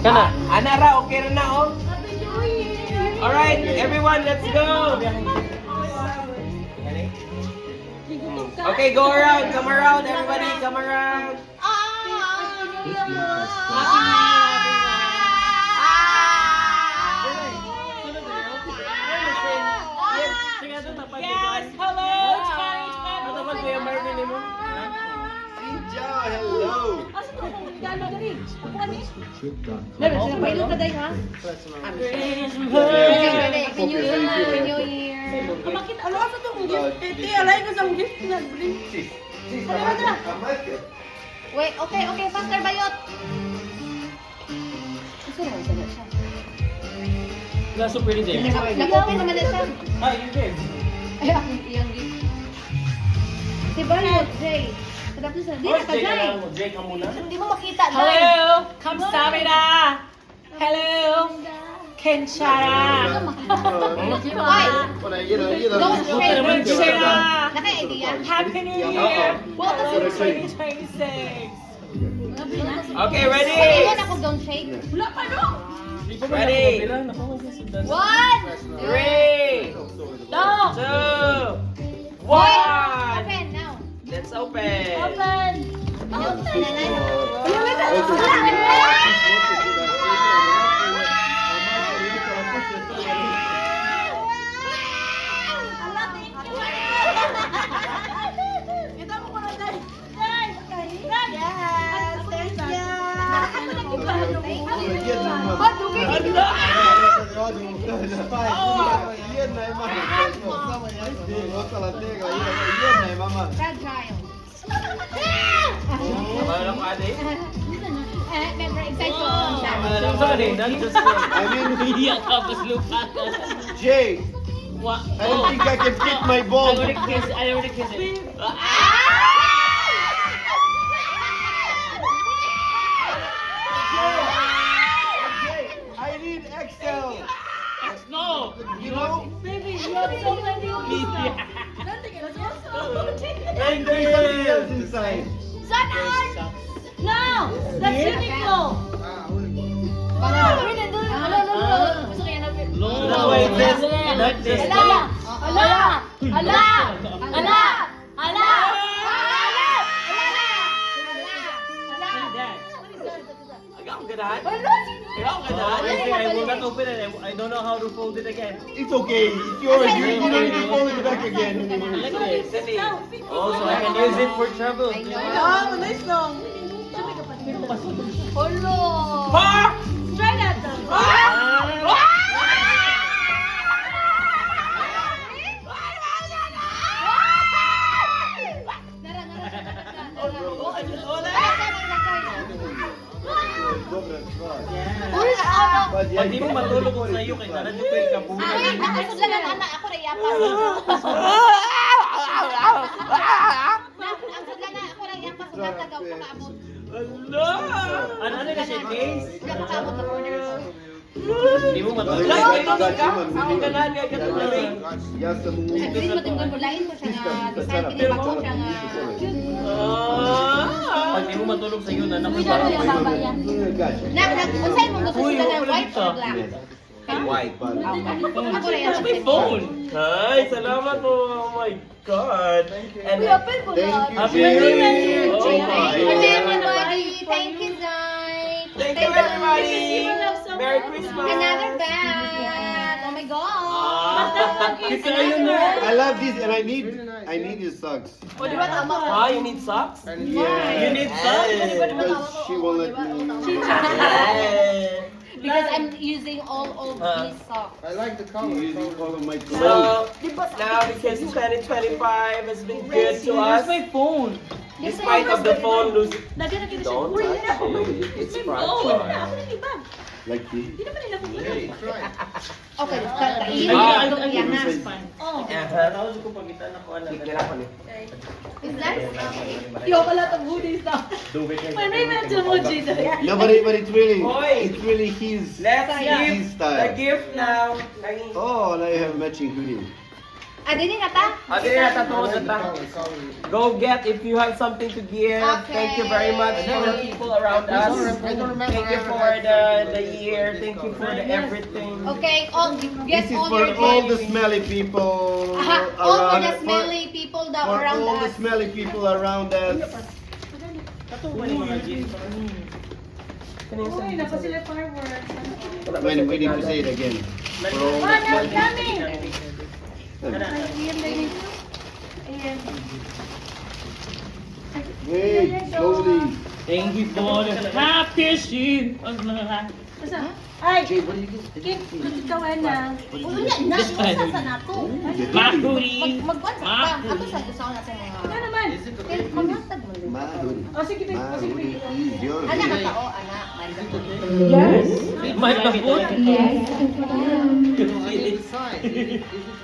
Kana. Anara, okay rin na, oh. Alright, everyone, let's go. Okay, go around. Come around, everybody. Come around. Yes, hello, Hello. Wait, okay, Pastor Bayot. Nasa pwede din. Nag-open naman na siya. Ah, you did. Ay, akong iyang gift. Si Bayot, Jay. Tapos na, di na ka, Jay. Jay ka muna. Hindi mo makita, Jay. Hello, kamsahamnida. Hello, Kenshara. Why? Don't straight. Kenshara. Naka-idea. Happy New Year. Welcome to 2026. Okay, ready? Pag-iwan ako, don't shake. Ready? 1, 3, 2, 1. Open now. Let's open. Fragile. Wala ko, ate. Remember, excited ko. Sorry, not just Iyak ka, pas lupa ka. Jay, What? I don't think I can fit my I ball. already kissed it. I need XL. No! You know? Thank There's something else inside. No, wait, this, not this. Ikaw ang ganahan? I will not open it. I don't know how to fold it again. It's okay. It's yours. You don't need to fold it back again. Like this. Dali. Oh, so I can use it for travel. I know. Ha! Pag di mo matulog ko sa iyo, kaya naradyo ko yung kabuhay. Nakasudlan ang anak ako na iyapas. Nakasudlan na ako na iyapas. Sudlan tagaw ko kaabot. Ano na siya, case? Wala ko kaabot na order. Hindi mo matulog. Ay, matulog ka? Ang ganahan ka katulog. Hindi mo tingnan ko. Lain ko siya nga. Design kinipak ko siya nga. Pag di mo matulog sa iyo, nanak ko Unsay mo gusto sila ng white or black? White. Ako na That's yan. my phone. Ay, salamat po. Oh my God. And Happy New Year. Oh Thank my you, God. everybody. Thank you, Zay. thank you, everybody. Merry Christmas. Another bag. Oh my God. Kita ayun na. I love this and I need his socks. O, di ba tama ko? Ah, you need socks? Yeah. You need socks? Because she won't let me. Because I'm using all of these socks. I like the She's color. using all of my clothes. So, now because 2025 has been good to Where's us, my phone? despite of the phone losing, don't touch it. It's fragile. Like this. Hey, try. Okay, kainin Ah. mo itong yan na. Tapos ko pagitan ako ano. Is that? Yo pala itong hoodies na. May medyo emoji na. No, but it's Hoy. really his Let's his give the style. gift now. Oh, now you have matching hoodie. Dini na ta? Okay, natatuwa na ta. Go get if you have something to give. Okay. Thank you very much for the people around us. Thank you for the year. Thank you for the everything. Okay, This get is all for your all the gifts. smelly people All for around the smelly people that for around all the us. smelly people around us. Uy, napa sila fireworks. When we need to say it again. For all the smelly Wait, slowly. Thank you for the happy shit. Basta, ay, Kim, ikaw na. Unya na, isa sa nato. Makuri. Magwan sa ka. Ato sa gusto na sa Ano mga. naman? Maghatag mo. Mahuli. O, sige, babe. O, sige, Mahuli babe. is yours. Anak ka tao, anak. Yes. My kaput.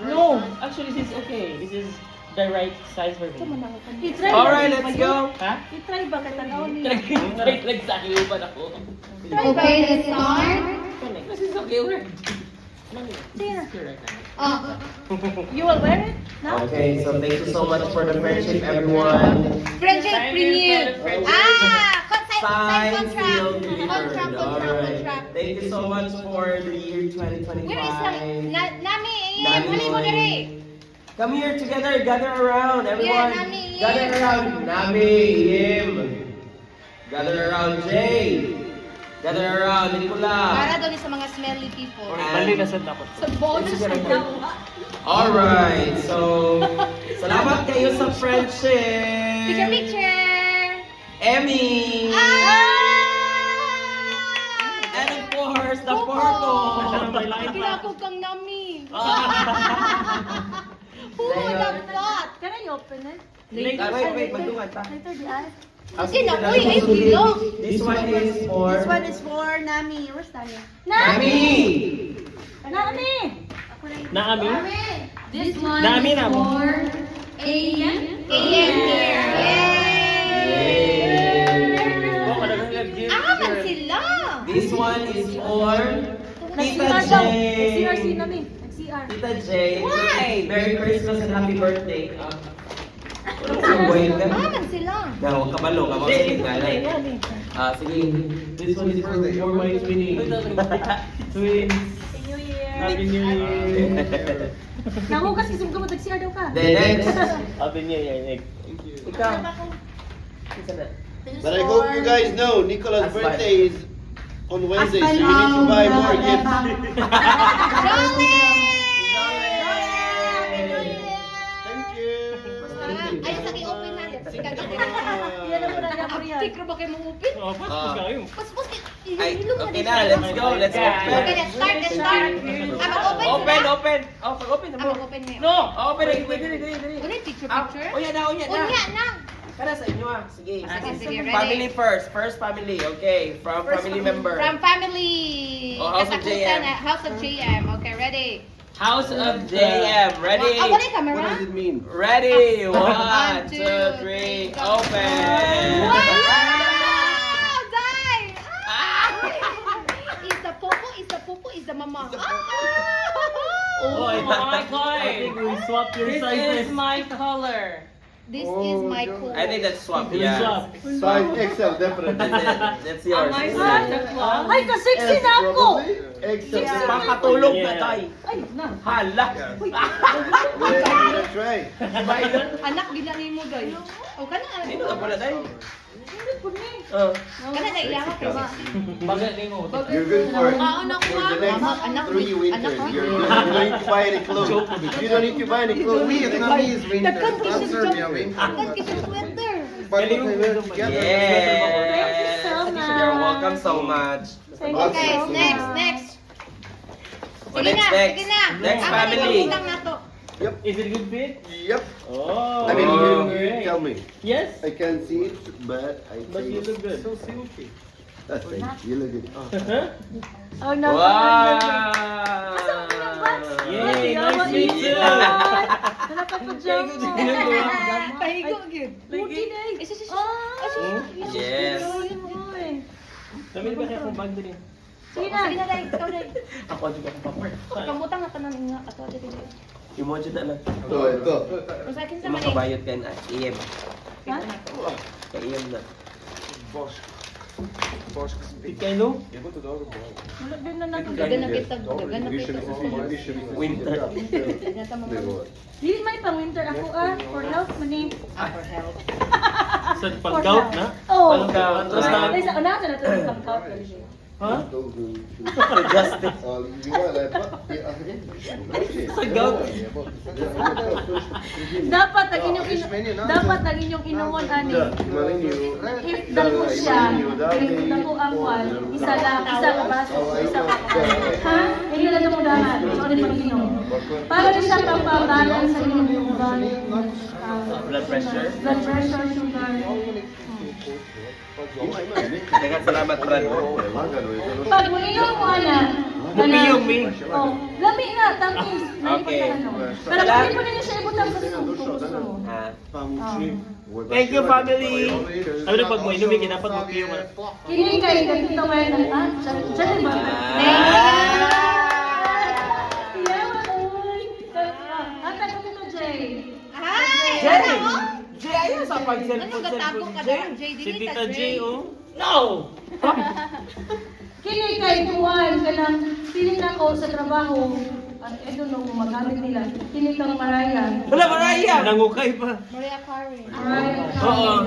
No. Actually, this is okay. This is the right size for me. I-try ba? Alright, let's go. Ha? I-try ba kita na niya? Nagsakiupan ako. Okay, let's start. This is okay, we're... You will wear it? No? Okay, so thank you so much for the friendship, everyone. Friendship Thank you renewed. for the friendship. Signed, Contract. sealed, delivered. Alright. Contract. Thank you so much for the year 2025. Where is Nami? Nami, Nami, hali mo Noy. dere. Come here together, gather around, everyone. Yeah, Nami, Gather Yim. around, Nami, Yim. Gather around, Jay. Gather around, Para Nicola. daw ni sa mga smelly people. Bali na sad ako. Sa bonus na daw. Alright, so salamat kayo sa friendship. Picture, picture. Emmy. Ah! And of course, the Popo. Porto. Kinakog kang Nami. Ah. Dapat. Can I open it? Wait, magdungan ta. Later, di ay. Kasi na, uy, ay, bilog. This one is for This one is for Nami. Where's Nami? Nami. Nami! Naami? This one Nami na mo. AM. AM here. Oh, madagang nag-gift. Man sila. This one is for Tita Nag-CR daw. Nag-CR si J. Nami. Nag-CR. Tita J. Why? Merry Christmas and happy birthday. Man sila. Na, huwag ka malo, ka mga sige. This one is for my twinning. Twins. New Year. Happy New Year. Naku kasi sumka mo nag-CR daw ka. Then next, Happy New Year. ikaw. But I hope you guys know Nicola's That's birthday is on Wednesday, so you need to buy more gifts. Jolly! Thank you. Ay, sa open na. Sikat ka din. Yan ang muna niya po yan. Tikro ba kayo mong-open? Oh, pasok kayo. Pas-pas, Ay, ilong okay na, let's go, let's Okay, open. let's start, let's start. Mag-open Open, sila? open. Oh, pag-open na mo. Mag-open na yun. No! Open na, dali. Ulit, picture, Ah, picture. Unya na. Unya na. Kada sa inyo ah. Sige. Sige, sige, ready? Family first family, okay. From family member. From family. Oh, House of JM. House of JM. Okay, ready? House of JM, ready? Ah, wala yung camera? What does it mean? Ready? One, 1, 2, two, 3, go. open! Wow! Die! Is the popo, is the mama. Oh my God! I think we swapped your This sizes. is my color. This is my cool. I think that's swap, We yeah. swap. Size XL, definitely. That's it. That's yours. Ay, ka-sexy na ako! XL. Pakatulog na Yeah. tayo. Ay, na. Hala. Let's try. Anak, bilangin mo, Doy. O, kana. Sino ka pala tayo? Hindi po ni. Kana na ilangan ka ba? Bagay ni mo. You're good for the Anak, next 3 winters. You don't need to buy any clothes. You don't need to buy any clothes. Dagkan kisang Dagkan kisang sweater. Yes. so much. You're welcome so much. Thank Okay, you so next, much. next. Oh, Sige na, next. sige na. Next Ama, family. ibang na to. Is it good fit? Yep. Oh. I mean, Oh, you tell me. Yes. I can see it, but I But you think look good. So silky. that's right. You look good. Oh, no. Wow. Yay, nice meet you. Wala pa po dyan. Pahigo, good. Puti na eh. Isa, isa, isa. Yes. Dami ba kaya kung bag din? Sige na. Sige na, Day. Ikaw, Day. Ako juga akong papar. Kamutang na tanan nga. Ato, dito. Yung mo dyan na. Ito. Kung sa akin sa Yung mali. makabayot ka na. Iem. Ha? Ka-iem na. Pikay no? Wala din na natin. Dagan na kita. Dagan na kita. Winter. Dagan na kita. Dili may pang winter ako for health maning. For help. Sa pag-gout na? Oh. Pag-gout. Tapos na. Ay sa una na natin pang count. Ha? Justice. Sa gout. Dapat ang inyong inuman ani. Dako siya. Dako ang kwan. Isa ka baso. Isa ka. Ha? Hindi na mo dahan. So din mag-inom. Para din siya pang balance sa inyong inuman. Blood pressure. Blood pressure, sugar. Dengan salamat, Brad. Pag mo inom mo ana. Mupiyumi. Oh, lami na, tamis. Okay. Pero pwede po ninyo siya ibutang sa soup kung gusto mo. Ah. Thank you, family. Sabi na pag mo inumin, dapat mapiyo mo. Kini kay ganito may na siya din ba? Ata ko to Jay. Jerry! Jay, ayun sa Ano pag-cellphone. gatago ka daw? Jay, Si dili Tita ka J, Jay. oh. No! Kini kay tuwan kanang piling nako sa trabaho. I don't know kung magamit nila. Kini kang Maraya. Wala, Mariah! Nangukay pa. Maria Carey. Maraya. Oo.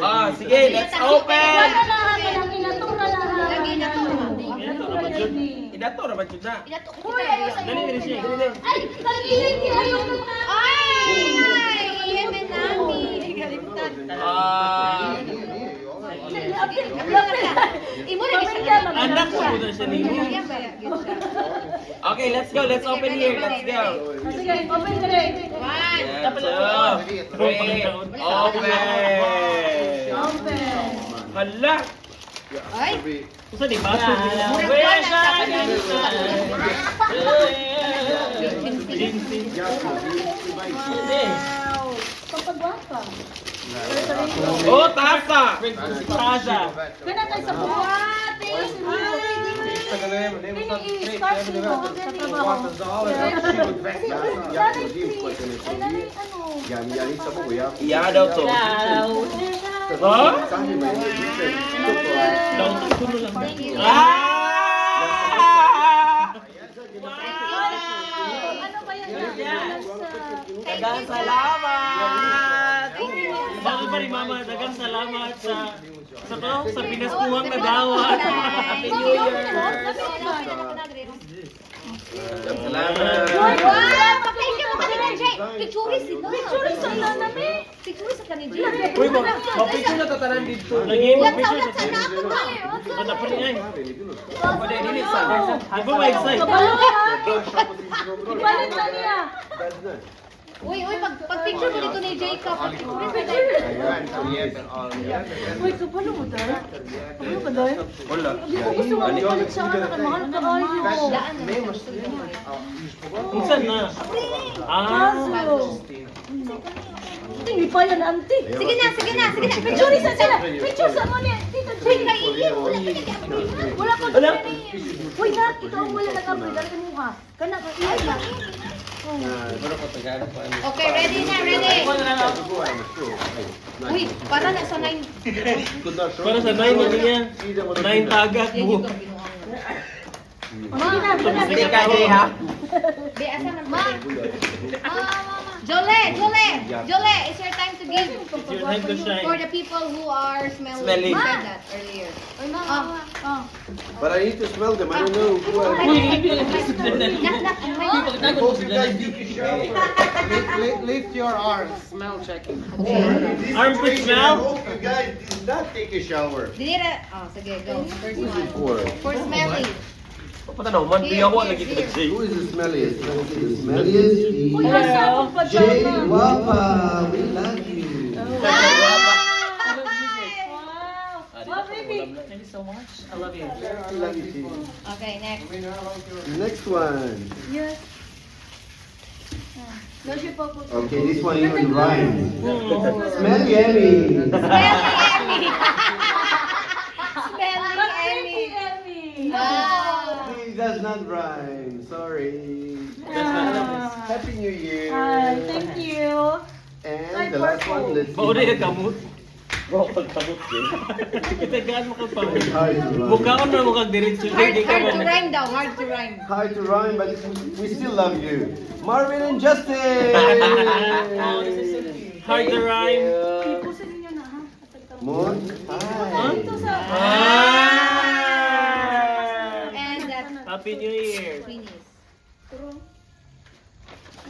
Ah, sige, let's open! Wala na kanang inatura na. Lagi na to. Idato naman yun na. Inato ko kita. Dali, dali siya. Ay, tagilid niya yung Ay! Yemen namin. Kalimutan. Ah, Imo na siya. Anak ko po na siya ninyo. okay, let's go. Let's open here. Let's go. Sige, open ka rin. One. Let's go. Three, open! Open. Hala! Ay. Gusto di ba? Wow. Papagwapa. Oh, tasa! Taza. Kaya tayo sa buhat. Ini i-start mo sa trabaho. Ay, nanay, ano? Iya daw to. Ha? Daw to kuno lang. Ano ba yan? Dagang salamat! Bakit pa rin mama, dagang salamat sa sa pinaskuhang na dawat. Happy New Year! Salamat! Wow! Picture mo kanina, Jay. Picture sila. Picture sa ila namin. Picture sa kanina, Jay. Uy, mapicture na tatanan dito. Lagi mo picture Latsa sa na ako ba? Kata pa rin ay. Pwede, dinis sa. Di ba ma-excite? Kabalo ha? Ipalit na niya. Uy, pag-picture mo dito ni Jacob. Uy, kabalo mo dahil? Kabalo ka dahil? Wala. Hindi ko gusto mo ipalit siya. Mahal ka ayaw. Daan na. Minsan na. Kaso. Hindi pa yan, auntie. Sige na. Picture sa sila. Picture sa mo niya. Tito Uy, Jay. kaiiyak. Wala pa niya. Wala pa Wala. Uy, nak, ito ang wala nag-upload. Dali mo ha. Kana ka iya na. Okay, ready na, ready. Uy, para na sa 9. Para sa 9 mo niya. 9 tagak mo. Sige na, Sige ka, Jay, ha? Be, asa man ba? Jole, it's your time to give. Your time to shine. For the people who are smelling. Smelling. You said that earlier. But I need to smell them. I don't know who Lift your arms, smell checking. Armpit smell? You guys did not take a shower. Dinira. Oh, sige, go. First one. For For smelling. Patanaw man, di ako lagi ito nag-Jay. who is the smelliest? The smelliest Uy, is asa mo pa Jay dyan? Wapa. We love you. Wow. Wow, baby. Thank you so much. I love you. I love you too. Okay, next. Next one. Yes. No, she po po. Okay, this one even rhymes. Smell yummy. Smelling Emmy. Smelling Emmy. Emmy. Wow. He does not not rhyme. Sorry. Happy New Year. Thank you. And the last one, let's Mauna see. yung kamot. Oo, pagkamot din. Kitagaan mo kang pamot. Hard to rhyme. Mukhaon na mo kang diretso. Hard, Hindi ka hard to man. rhyme daw, hard to rhyme. Hard to rhyme, but we still love you. Marvin and Justin! Hard to rhyme. Ipusin ninyo na, ha? Moon? Hi. Ito sa... And that Happy New Year. finish.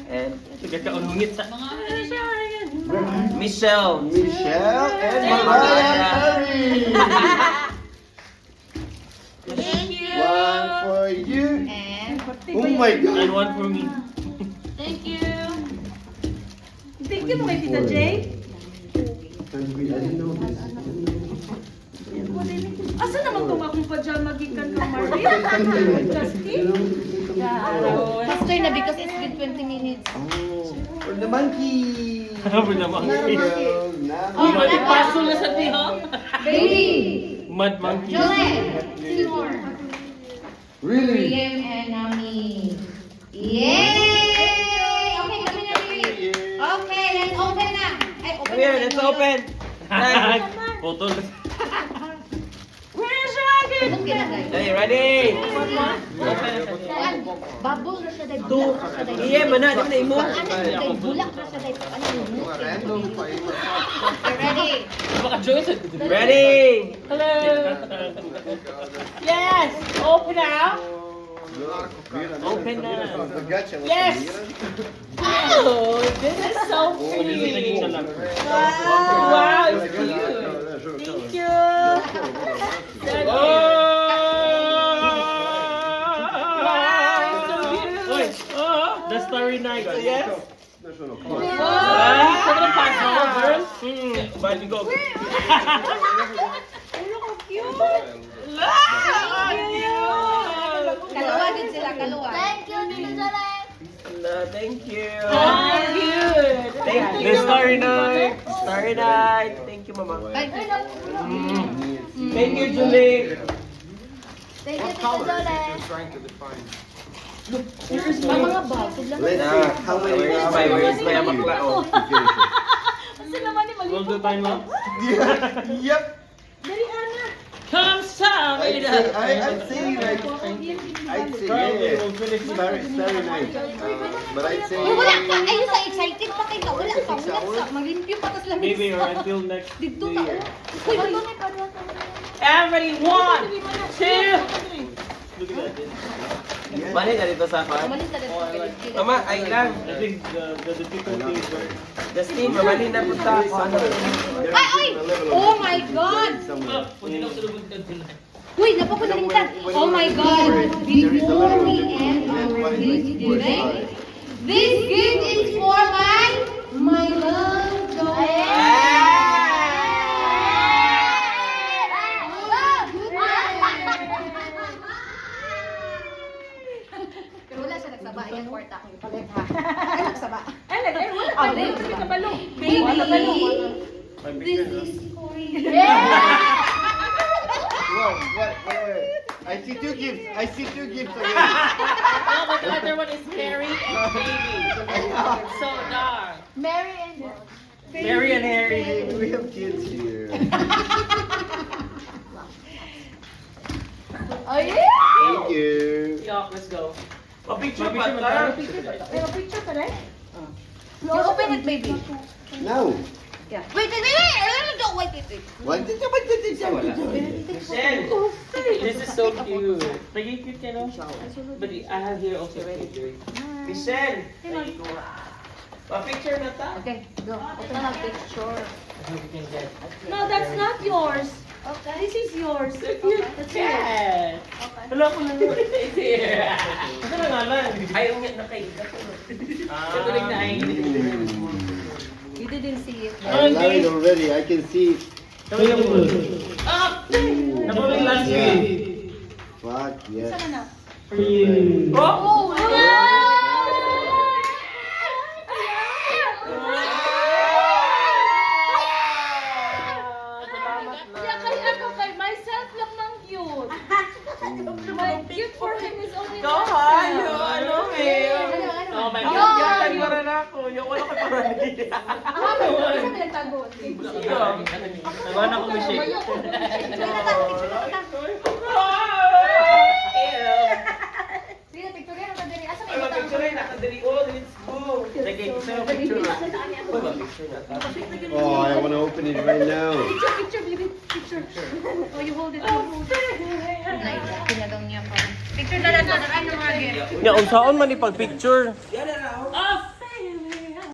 And Nagkakaunungit sa... Michelle. Michelle and Mariah Carey. Thank you. One for you. And Oh my And God. one for me. Thank you. Thank you mo kay Tita Jay. I didn't know this. Asa naman itong akong pajama gikan ka, Marvin? Justin? faster na because it's been 20 minutes. Oh, for the monkey. Sabi naman. There we go. Oh, Now may paso na sa tiho. Baby! Mad monkey. Joel! Seymour! really? Liam and Nami. Yay! Okay, kami na baby. Okay, let's open na. Ay, open Come here, na. let's open. Photo. Where's Dragon? Okay na, guys. Hey, ready? Kuan, bubble na siya dahil bulak na siya dahil. Iya, mana? Di ba na imo? Ano siya dahil bulak na siya dahil. Ano yun? Random pa yun. Okay, ready? Baka Joyce. Ready? Hello. Yes. Open now. Open na. Yes. Oh, this is so pretty. Wow, it's cute. Thank you. Oy, the Starry Night. Yes. Wow. Sobrang paso, girl. Bali go. Look how cute. Look. Kaluwa din sila, kaluwa. Thank you. Thank you. Thank The you. Starry Night. Starry night. Thank you, Mama. Ay, Thank you, Julie. What color is it you're trying to define? may mga bag. Let's see how many Where's my hours amaklao? to finish it. Kasi naman ni All the malipot time, ako. ma'am. Yep. Dali, Ana. Come, Sam. I'd say like, I'd say yeah, Starry Night. But I'd say Uy, wala ka. Ayun sa excited pa kayo. Wala ka, wala ka. Maglimpyo pa tas lamig. Maybe or until next Dito New ka. Year. Uy, wala ka. Every 1, 2. Look at that. Mali ka dito sa kwan. Umalis na dito. Mama, ay lang. I think the difficulty is where... Justin, mamali na punta ako. Ano? Ay, ay! Oh my God! Uy, napakulitan. Oh my God! Before we end our gift today, this gift is for my love, Pero wala siya nagsaba. Ayan, kwarta akong ipalit ha. Ay, nagsaba. Ay, lagay. Wala Oh, pa. baby. Wala ka balo. Baby, Wala balo. this is for you. What? Wait. I see two gifts. Again. Oh, but the other one is Mary and Baby. So dark. Mary and Mary and Harry. We have kids here. Oh yeah! Thank you. Yeah, let's go. Picture pa ta. Pero picture pa rin? You open it, baby. Now. Yeah. Wait. Don't wait. What did you Michelle. This is so cute. Nagigit ka no? But I have here also ready. Michelle. Pa-picture na ta. Okay, go. Open na picture. No, that's not yours. Okay. This is yours. That's yours. Yes. Wala ko na naman. Ito na nga lang. Ayaw niya na kayo. Ito rin na ay. You didn't see it. I love it already. I can see it. Ah! Nakuling last week. Fuck yes. Sana na. Oh! Yeah, kay ako, kay myself lang ng cute. My cute for him is only ako. Yung wala ka parang hindi. Ano? Isa pinagtago. Nabahan ako may shake. Sige, picture yan. Ang kadiri. Asa Ay, mag-picture rin. Nakadali. Oh, let's go. Sige, isa yung picture. Oh, I want to open it right now. Picture, baby. Picture. Oh, you hold it. You hold it. Pinagaw niya pa. Picture na lang. Ano mga Nya, unsaon man ipag-picture?